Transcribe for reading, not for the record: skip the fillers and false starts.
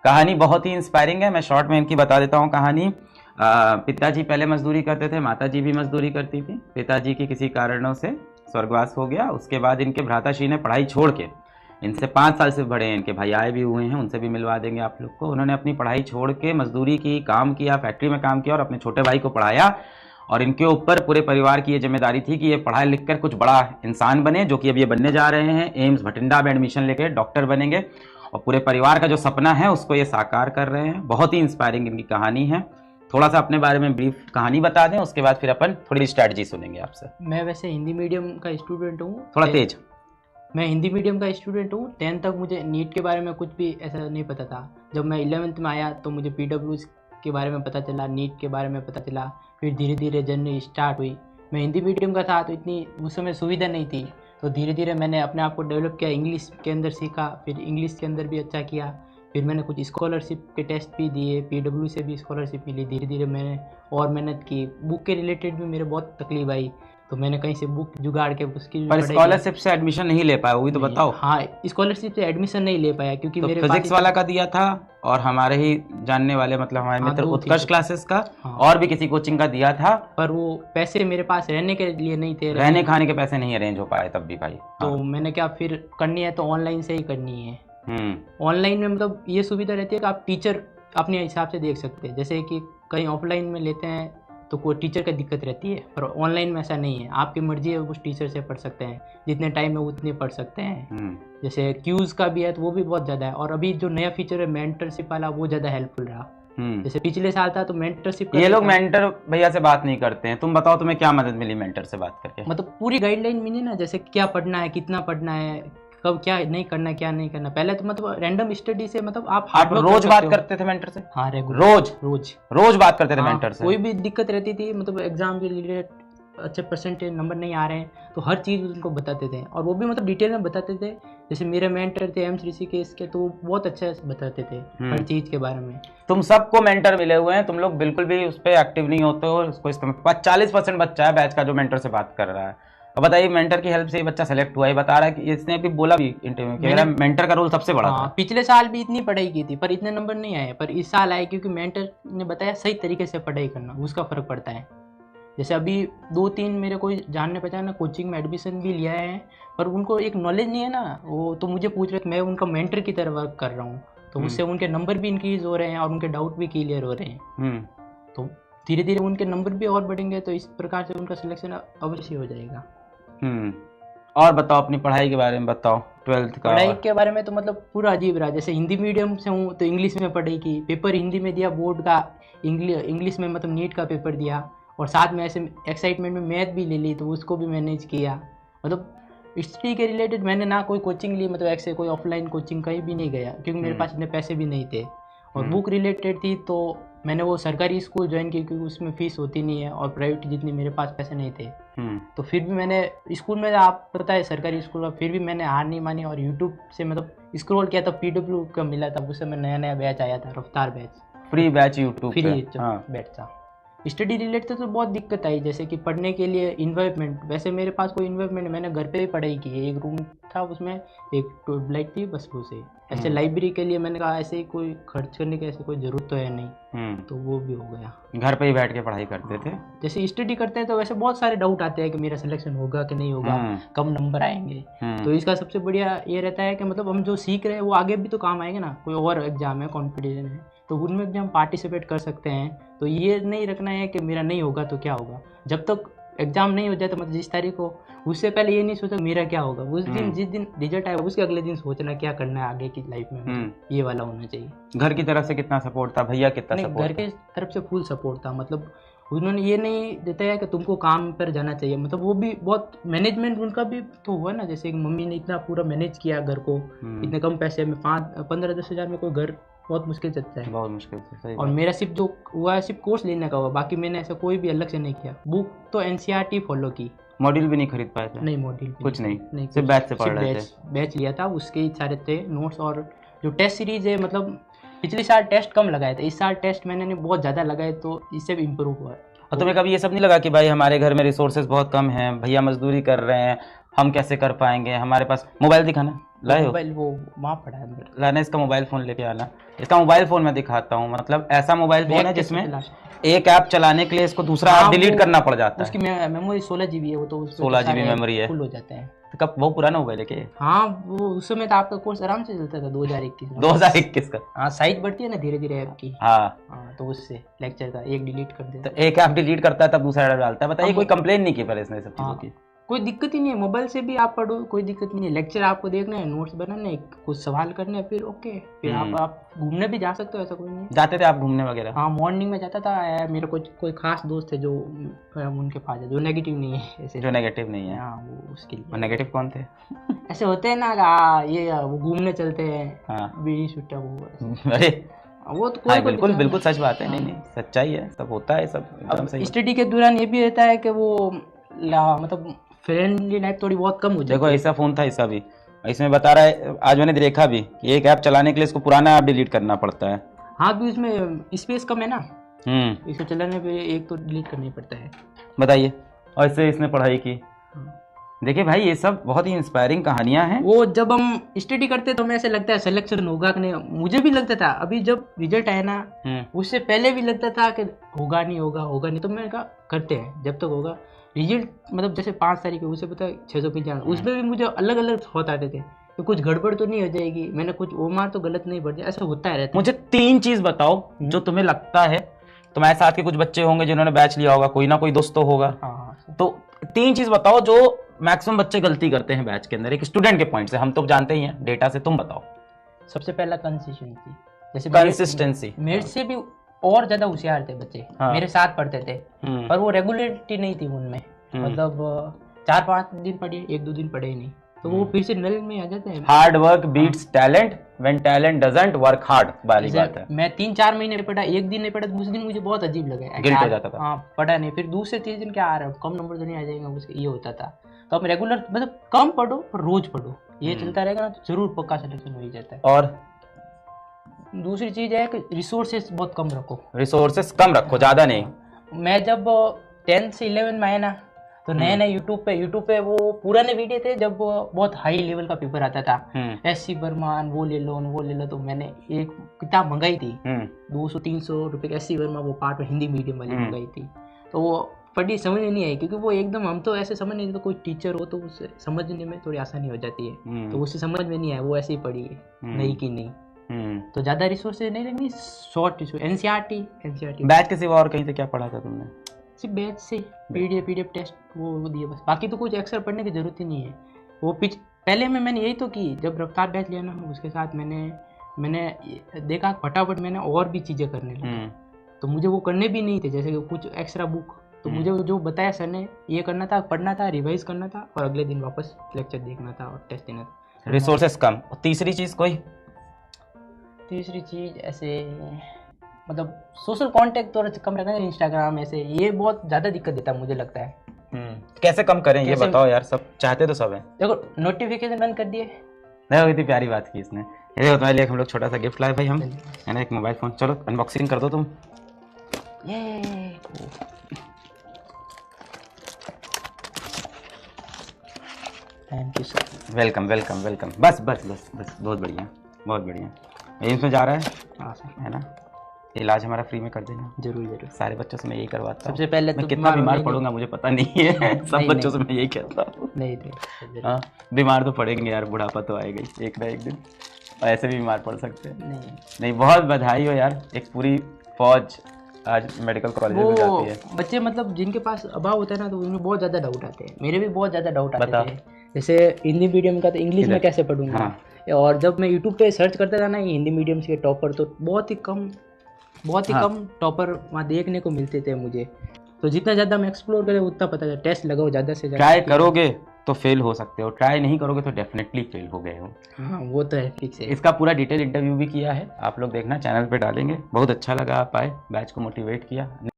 कहानी बहुत ही इंस्पायरिंग है। मैं शॉर्ट में इनकी बता देता हूँ कहानी। पिताजी पहले मजदूरी करते थे, माताजी भी मजदूरी करती थी। पिताजी की किसी कारणों से स्वर्गवास हो गया। उसके बाद इनके भ्राताश्री ने पढ़ाई छोड़ के, इनसे 5 साल से बड़े हैं, इनके भाई आए भी हुए हैं, उनसे भी मिलवा देंगे आप लोग को। उन्होंने अपनी पढ़ाई छोड़ के मजदूरी की, काम किया, फैक्ट्री में काम किया और अपने छोटे भाई को पढ़ाया। और इनके ऊपर पूरे परिवार की ये जिम्मेदारी थी कि ये पढ़ाई लिख कर कुछ बड़ा इंसान बने, जो कि अब ये बनने जा रहे हैं। एम्स भटिंडा में एडमिशन लेके डॉक्टर बनेंगे और पूरे परिवार का जो सपना है उसको ये साकार कर रहे हैं। बहुत ही इंस्पायरिंग इनकी कहानी है। थोड़ा सा अपने बारे में ब्रीफ कहानी बता दें, उसके बाद फिर अपन थोड़ी स्ट्रैटेजी सुनेंगे आपसे। मैं वैसे हिंदी मीडियम का स्टूडेंट हूँ। थोड़ा तेज। मैं हिंदी मीडियम का स्टूडेंट हूँ। 10th तक मुझे नीट के बारे में कुछ भी ऐसा नहीं पता था। जब मैं 11th में आया तो मुझे PW के बारे में पता चला, नीट के बारे में पता चला। फिर धीरे धीरे जर्नी स्टार्ट हुई। मैं हिंदी मीडियम का था तो इतनी उस समय सुविधा नहीं थी, तो धीरे धीरे मैंने अपने आप को डेवलप किया। इंग्लिश के अंदर सीखा, फिर इंग्लिश के अंदर भी अच्छा किया। फिर मैंने कुछ स्कॉलरशिप के टेस्ट भी दिए, PW से भी स्कॉलरशिप मिली। धीरे धीरे मैंने और मेहनत की। बुक के रिलेटेड भी मेरे बहुत तकलीफ आई, तो मैंने कहीं से बुक जुगाड़ के उसकी। पर स्कॉलरशिप से एडमिशन नहीं ले पाया, वो भी तो बताओ। हाँ, स्कॉलरशिप से एडमिशन नहीं ले पाया क्योंकि तो मेरे फिजिक्स वाला का दिया था और हमारे ही जानने वाले मतलब हमारे मित्र उत्कर्ष क्लासेस का, और भी किसी कोचिंग का दिया था। पर वो पैसे मेरे पास रहने के लिए नहीं थे, रहने खाने के पैसे नहीं अरेंज हो पाए तब भी भाई। तो मैंने क्या, फिर करनी है तो ऑनलाइन से ही करनी है। ऑनलाइन में मतलब ये सुविधा रहती है कि आप टीचर अपने हिसाब से देख सकते हैं। जैसे कि कहीं ऑफलाइन में लेते हैं तो कोई टीचर का दिक्कत रहती है, पर ऑनलाइन में ऐसा नहीं है। आपकी मर्जी है, उस टीचर से पढ़ सकते हैं, जितने टाइम में उतने पढ़ सकते हैं। जैसे क्यूज का भी है तो वो भी बहुत ज़्यादा है। और अभी जो नया फीचर है मेंटरशिप वाला, वो ज़्यादा हेल्पफुल रहा। जैसे पिछले साल था तो मेंटरशिप। ये लोग मेंटर भैया से बात नहीं करते हैं। तुम बताओ तुम्हें क्या मदद मिली मेंटर से बात करके? मतलब पूरी गाइडलाइन मिली ना, जैसे क्या पढ़ना है, कितना पढ़ना है, कब क्या नहीं करना, क्या नहीं करना। पहले तो मतलब रैंडम स्टडी से मतलब आप रोज बात करते थे मेंटर से? हाँ, रोज बात करते थे मेंटर से। कोई भी दिक्कत रहती थी, मतलब एग्जाम के रिलेटेड अच्छे परसेंटेज नंबर नहीं आ रहे हैं तो हर चीज़ उनको बताते थे, और वो भी मतलब डिटेल में बताते थे। जैसे मेरे मेंटर थे एम्स ऋषिकेश के, तो बहुत अच्छे से बताते थे हर चीज़ के बारे में। तुम सबको मेंटर मिले हुए हैं, तुम लोग बिल्कुल भी उस पर एक्टिव नहीं होते हो। उसको इस्तेमाल 40% बच्चा है बैच का जो मेंटर से बात कर रहा है। अब बताइए, मेंटर की हेल्प से ये बच्चा सेलेक्ट हुआ है, बता रहा है कि इसने भी बोला भी इंटरव्यू में कि मेरा मेंटर का रोल सबसे बड़ा था। पिछले साल भी इतनी पढ़ाई की थी पर इतने नंबर नहीं आए, पर इस साल आए क्योंकि मेंटर ने बताया सही तरीके से पढ़ाई करना, उसका फर्क पड़ता है। जैसे अभी 2-3 मेरे कोई जानने पहचाने कोचिंग में एडमिशन भी लिया है, पर उनको एक नॉलेज नहीं है ना, वो तो मुझे पूछ रहे थे। मैं उनका मेंटर की तरह वर्क कर रहा हूँ, तो उससे उनके नंबर भी इंक्रीज हो रहे हैं और उनके डाउट भी क्लियर हो रहे हैं। तो धीरे धीरे उनके नंबर भी और बढ़ेंगे, तो इस प्रकार से उनका सिलेक्शन अवश्य हो जाएगा। और बताओ अपनी पढ़ाई के बारे में बताओ। 12th का पढ़ाई के बारे में तो मतलब पूरा अजीब रहा। जैसे हिंदी मीडियम से हूँ तो इंग्लिश में पढ़ाई की, पेपर हिंदी में दिया बोर्ड का, इंग्लिश में मतलब नीट का पेपर दिया, और साथ में ऐसे एक्साइटमेंट में मैथ भी ले ली तो उसको भी मैनेज किया। मतलब स्टडी के रिलेटेड मैंने ना कोई कोचिंग ली, मतलब ऐसे कोई ऑफलाइन कोचिंग कहीं भी नहीं गया क्योंकि मेरे पास इतने पैसे भी नहीं थे। और बुक रिलेटेड थी तो मैंने वो सरकारी स्कूल ज्वाइन की क्योंकि उसमें फीस होती नहीं है, और प्राइवेट जितनी मेरे पास पैसे नहीं थे। तो फिर भी मैंने स्कूल में, आप पता है सरकारी स्कूल में, फिर भी मैंने हार नहीं मानी और यूट्यूब से मतलब स्क्रॉल किया तो PW का मिला था। उस समय नया बैच आया था, रफ्तार batch, free batch YouTube free batch था। स्टडी रिलेटेड तो बहुत दिक्कत आई, जैसे कि पढ़ने के लिए इन्वायरमेंट। वैसे मेरे पास कोई इन्वायरमेंट, मैंने घर पे ही पढ़ाई की है। एक रूम था, उसमें एक ट्यूबलाइट थी, बस वो से। ऐसे लाइब्रेरी के लिए मैंने कहा ऐसे ही कोई खर्च करने की ऐसे कोई ज़रूरत तो है नहीं, तो वो भी हो गया। घर पे ही बैठ के पढ़ाई करते थे। जैसे स्टडी करते हैं तो वैसे बहुत सारे डाउट आते हैं कि मेरा सिलेक्शन होगा कि नहीं होगा, कम नंबर आएंगे। तो इसका सबसे बढ़िया ये रहता है कि मतलब हम जो सीख रहे हैं वो आगे भी तो काम आएगा ना। कोई और एग्जाम है, कॉम्पिटिशन है, तो उनमें भी हम पार्टिसिपेट कर सकते हैं। तो ये नहीं रखना है कि मेरा नहीं होगा तो क्या होगा। जब तक एग्जाम नहीं हो जाए तो मतलब जिस तारीख को, उससे पहले ये नहीं सोचा मेरा क्या होगा। उस दिन जिस दिन रिजल्ट आएगा उसके अगले दिन सोचना क्या करना है आगे की लाइफ में। ये वाला होना चाहिए। घर की तरफ से कितना सपोर्ट था भैया? कितना सपोर्ट? घर की तरफ से फुल सपोर्ट था। मतलब उन्होंने ये नहीं बताया कि तुमको काम पर जाना चाहिए। मतलब वो भी बहुत मैनेजमेंट उनका भी तो हुआ ना। जैसे कि मम्मी ने इतना पूरा मैनेज किया घर को, इतने कम पैसे में 15-10 हज़ार में कोई घर बहुत मुश्किल चलता है, बहुत मुश्किल से। सही। और मेरा सिर्फ जो हुआ है सिर्फ कोर्स लेने का हुआ, बाकी मैंने ऐसा कोई भी अलग से नहीं किया। बुक तो NCERT फॉलो की। मॉड्यूल भी नहीं खरीद पाए थे? नहीं, मॉड्यूल कुछ नहीं, सिर्फ बैच से पढ़ रहे थे। बैच लिया था, उसके ही सारे थे नोट्स। और जो टेस्ट सीरीज है, मतलब पिछले साल टेस्ट कम लगाए थे, इस साल टेस्ट मैंने बहुत ज़्यादा लगाए, तो इससे भी इम्प्रूव हुआ है। और तुम्हें कभी ये सब नहीं लगा कि भाई हमारे घर में रिसोर्सेज बहुत कम हैं, भैया मजदूरी कर रहे हैं, हम कैसे कर पाएंगे, हमारे पास मोबाइल दिखाना लाए हो? मोबाइल वो वहाँ पड़ा है अंदर। लाना, इसका मोबाइल फ़ोन लेके आना। इसका मोबाइल फ़ोन मैं दिखाता हूँ, मतलब ऐसा मोबाइल फ़ोन है बैग कैसे जिसमें तलाश? एक ऐप चलाने के लिए इसको दूसरा हाँ, ऐप डिलीट वो करना पड़ जाता उसकी है। मेमोरी 16 GB है, वो तो उसमें 16 तो सारे GB ऐप मेमोरी है। फुल हो जाते हैं। तो कब वो पुराना मोबाइल है क्या? हाँ, वो उस समय तो आपका कोर्स आराम से चलता था 2021 में। 2021 का? हाँ, साइज बढ़ती है ना धीरे धीरे ऐप की। हाँ, हाँ, तो उससे लेक्चर का एक डिलीट कर तो देते। एक ऐप डिलीट करता है तब दूसरा ऐप डालता है। बताइए, अब- कोई कंप्लेन नहीं की पर इसने सब चीज़ों हाँ, की? कोई दिक्कत ही नहीं है, मोबाइल से भी आप पढ़ो, कोई दिक्कत नहीं है। लेक्चर आपको देखना है, नोट्स बनाने हैं, कुछ सवाल करने हैं, फिर ओके, फिर आप घूमने भी जा सकते हो, ऐसा कोई नहीं। जाते थे आप घूमने वगैरह? हाँ, मॉर्निंग में जाता था। मेरे कोई खास दोस्त है जो उनके पास है, जो नेगेटिव नहीं है ऐसे। जो नेगेटिव नहीं है? हाँ, वो उसके लिए। और नेगेटिव कौन थे? ऐसे होते हैं ना, ये वो घूमने चलते हैं, हाँ। बीड़ी छुट्टा वो ऐसे। अरे वो तो हाँ, कोई बिल्कुल बिल्कुल सच बात है। नहीं नहीं, सच्चाई है, सब होता है, सब एकदम अब सही। स्टडी के दौरान ये भी रहता है कि वो मतलब फ्रेंडली लाइफ थोड़ी बहुत कम हो जाती देखो है। ऐसा फ़ोन था इसका भी, इसमें बता रहा है, आज मैंने देखा भी कि एक ऐप चलाने के लिए इसको पुराना ऐप डिलीट करना पड़ता है। हाँ, भी इसमें स्पेस कम है ना, हम्म, इसे चलाने पे एक तो डिलीट करना ही पड़ता है। बताइए। और इससे इसने पढ़ाई की। देखिए भाई, ये सब बहुत ही इंस्पायरिंग कहानियां हैं। वो जब हम स्टडी करते तो हमें ऐसे लगता है सिलेक्शन होगा कि नहीं, मुझे भी लगता था। अभी जब रिजल्ट आया ना, उससे पहले भी लगता था कि होगा नहीं होगा, होगा नहीं, तो मैंने कहा करते हैं जब तक होगा। रिजल्ट मतलब जैसे 5 तारीख है, उसे पता है 695, उसमें भी मुझे अलग अलग थॉट आते थे कि कुछ गड़बड़ तो नहीं हो जाएगी, मैंने कुछ वो मार तो गलत नहीं बढ़ जाए, ऐसा होता है रहता है। मुझे 3 चीज बताओ जो तुम्हें लगता है, तुम्हारे साथ के कुछ बच्चे होंगे जिन्होंने बैच लिया होगा, कोई ना कोई दोस्त तो होगा, हाँ, तो 3 चीज बताओ जो मैक्सिमम बच्चे गलती करते हैं बैच के अंदर, एक स्टूडेंट के पॉइंट से। हम तो जानते ही हैं डेटा से, तुम बताओ। सबसे पहला कंसिस्टेंसी। जैसे कंसिस्टेंसी। मेरे से भी और ज्यादा होशियार थे बच्चे, हाँ। मेरे साथ पढ़ते थे, पर वो रेगुलरिटी नहीं थी उनमें। मतलब 4-5 दिन पढ़े, 1-2 दिन पढ़े ही नहीं, तो वो फिर से नल में आ जाते हैं। Hard work beats talent when talent doesn't work hard वाली बात है। मैं 3-4 महीने पढ़ा, एक दिन नहीं पढ़ा, दूसरे दिन मुझे बहुत अजीब लगा, गिल्ट हो जाता था। हाँ, पढ़ा नहीं, फिर दूसरे तीसरे दिन क्या आ रहा है, कम नंबर तो नहीं आ जाएगा, उसके ये होता था। तो हम रेगुलर मतलब कम पढ़ो पर रोज पढ़ो, ये चलता रहेगा ना तो जरूर पक्का सिलेक्शन हो ही जाता है। और दूसरी चीज है कि रिसोर्सेस बहुत कम रखो। रिसोर्सेस कम रखो, ज्यादा नहीं। मैं जब 10th से 11 में आया ना, तो नए नए यूट्यूब पे वो पुराने वीडियो थे जब बहुत हाई लेवल का पेपर आता था, SC बर्मन वो ले लो, तो मैंने एक किताब मंगाई थी 200-300 रुपये की, SC वर्मा वो पार्ट में हिंदी मीडियम वाली मंगाई थी। तो वो पढ़ी, समझ में नहीं आई, क्योंकि वो एकदम, हम तो ऐसे समझ नहीं, तो कोई टीचर हो तो उससे समझने में थोड़ी आसानी हो जाती है, तो उससे समझ में नहीं आया, वो ऐसे ही पढ़ी है, नहीं की नहीं। तो ज़्यादा रिसोर्सेज नहीं लगनी, शॉर्ट रिसोर्स, NCERT। बैच के सिवा और कहीं से क्या पढ़ा था तुमने? सिर्फ बैच से PDF टेस्ट वो दिए बस, बाकी तो कुछ एक्स्ट्रा पढ़ने की जरूरत ही नहीं है। वो पहले में मैंने यही तो की, जब रफ्तार बैच लिया ना, उसके साथ मैंने देखा फटाफट मैंने और भी चीज़ें करने लगा, तो मुझे वो करने भी नहीं थे, जैसे कि कुछ एक्स्ट्रा बुक, तो मुझे जो बताया सर ने, ये करना था, पढ़ना था, रिवाइज करना था, और अगले दिन वापस लेक्चर देखना था और टेस्ट देना था। रिसोर्सेस कम। और तीसरी चीज़ कोई? तीसरी चीज़ ऐसे मतलब सोशल कांटेक्ट थोड़ा कम रखना है, इंस्टाग्राम ऐसे, ये बहुत ज़्यादा दिक्कत देता है मुझे लगता है। कैसे कम करें ये बताओ यार, सब चाहते तो सब है। देखो नोटिफिकेशन बंद कर दिए। देखो कितनी प्यारी बात की इसने। ये देखो तुम्हारे लिए हम लोग छोटा सा गिफ्ट लाए भाई, हम है ना, एक मोबाइल फ़ोन। चलो अनबॉक्सिंग कर दो तुम। ये thank you sir. Welcome welcome welcome. बस बस बस बस, बहुत बढ़िया बहुत बढ़िया। एम्स में जा रहा है? हाँ सर, है ना, इलाज हमारा फ्री में कर देना। जरूर जरूर। सारे बच्चों से मैं यही करवाता हूँ। सबसे पहले मैं तो कितना बीमार पड़ूंगा मुझे पता नहीं है, सब नहीं, बच्चों से मैं यही कहता हूँ। नहीं हाँ, बीमार तो पड़ेंगे यार, बुढ़ापा तो आएगा ही एक ना एक दिन, और ऐसे भी बीमार पड़ सकते हैं। नहीं, बहुत बधाई हो यार, एक पूरी फौज आज मेडिकल कॉलेज में जाती है। बच्चे मतलब जिनके पास अभाव होता है ना, तो उनमें बहुत ज़्यादा डाउट आते हैं, मेरे भी बहुत ज़्यादा डाउट आते थे। जैसे हिंदी मीडियम का तो इंग्लिश में कैसे पढ़ूंगा। हाँ। और जब मैं यूट्यूब पे सर्च करता था ना ये हिंदी मीडियम के टॉपर, तो बहुत ही कम टॉपर वहाँ देखने को मिलते थे मुझे। तो जितना ज़्यादा मैं एक्सप्लोर करें उतना पता चला, टेस्ट लगाओ ज़्यादा से ज़्यादा। ट्राई करोगे तो फेल हो सकते हो, ट्राई नहीं करोगे तो डेफिनेटली फेल हो गए हो। हाँ, वो तो है, फिक्स है। इसका पूरा डिटेल इंटरव्यू भी किया है, आप लोग देखना, चैनल पे डालेंगे। बहुत अच्छा लगा आप आए, बैच को मोटिवेट किया।